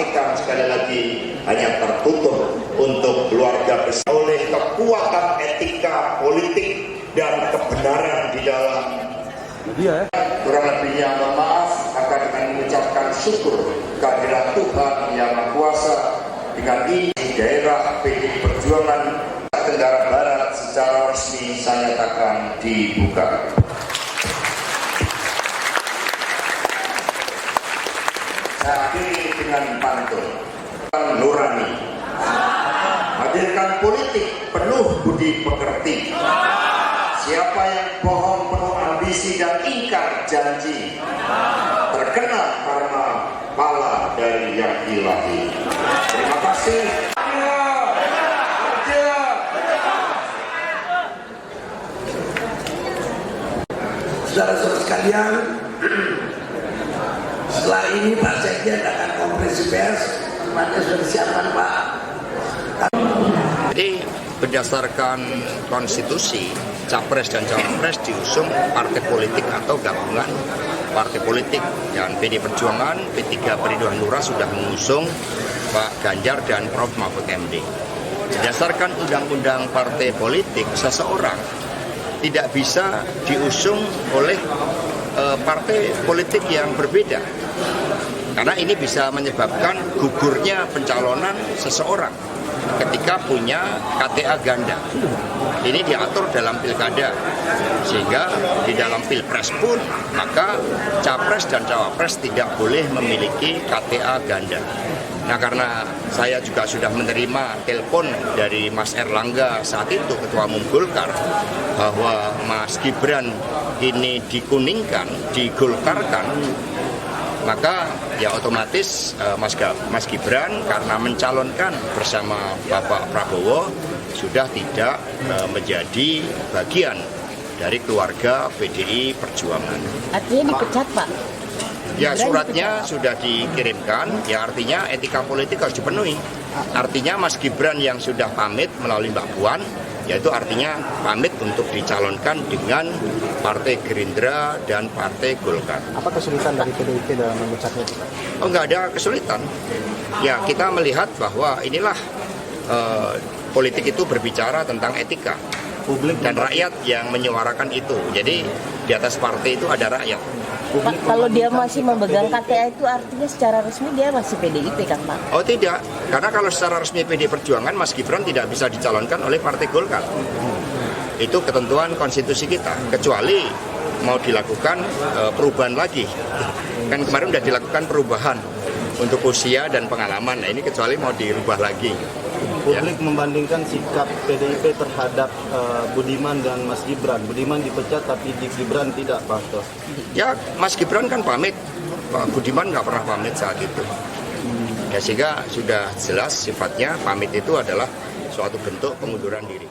sampaikan sekali lagi hanya tertutup untuk keluarga besar oleh kekuatan etika politik dan kebenaran di dalam. Kurang lebihnya mohon maaf, akan dengan mengucapkan syukur kehadirat Tuhan Yang Maha Kuasa. Dengan ini daerah PDI Perjuangan Tenggara Barat secara resmi saya nyatakan dibuka. Saya akhiri dengan pantun nurani. Hadirkan politik penuh budi pekerti. Siapa yang bohong penuh ambisi dan ingkar janji, terkena karma pala dari yang ilahi. Terima kasih. Saudara-saudara sekalian, setelah ini Pak Sekjen akan konferensi pers. Tempatnya sudah disiapkan Pak. Jadi berdasarkan konstitusi, capres dan cawapres diusung partai politik atau gabungan partai politik, dan PD Perjuangan, P3 Perindo Hanura sudah mengusung Pak Ganjar dan Prof. Mahfud MD. Berdasarkan undang-undang partai politik, seseorang tidak bisa diusung oleh partai politik yang berbeda, karena ini bisa menyebabkan gugurnya pencalonan seseorang ketika punya KTA ganda. Ini diatur dalam pilkada, sehingga di dalam pilpres pun maka capres dan cawapres tidak boleh memiliki KTA ganda. Nah, karena saya juga sudah menerima telepon dari Mas Erlangga saat itu, Ketua Umum Golkar, bahwa Mas Gibran ini dikuningkan, digolkarkan, maka ya otomatis Mas Gibran karena mencalonkan bersama Bapak Prabowo sudah tidak menjadi bagian dari keluarga PDI Perjuangan. Artinya dipecat, Pak? Ya, suratnya sudah dikirimkan, ya artinya etika politik harus dipenuhi. Artinya Mas Gibran yang sudah pamit melalui Mbak Puan, yaitu artinya pamit untuk dicalonkan dengan Partai Gerindra dan Partai Golkar. Apa kesulitan dari PDIP dalam memecatnya? Oh, nggak ada kesulitan. Ya, kita melihat bahwa inilah politik itu berbicara tentang etika. Publik dan rakyat yang menyuarakan itu. Jadi di atas partai itu ada rakyat. Pak, kalau dia masih memegang KTA itu artinya secara resmi dia masih PDIP kan, Pak? Oh tidak, karena kalau secara resmi PD Perjuangan, Mas Gibran tidak bisa dicalonkan oleh Partai Golkar. Itu ketentuan konstitusi kita, kecuali mau dilakukan perubahan lagi. Kan kemarin sudah dilakukan perubahan untuk usia dan pengalaman, nah ini kecuali mau dirubah lagi. Publik membandingkan sikap PDIP terhadap Budiman dan Mas Gibran. Budiman dipecat tapi Gibran tidak, Pak. Ya, Mas Gibran kan pamit, Pak Budiman nggak pernah pamit saat itu. Ya, sehingga sudah jelas sifatnya pamit itu adalah suatu bentuk pengunduran diri.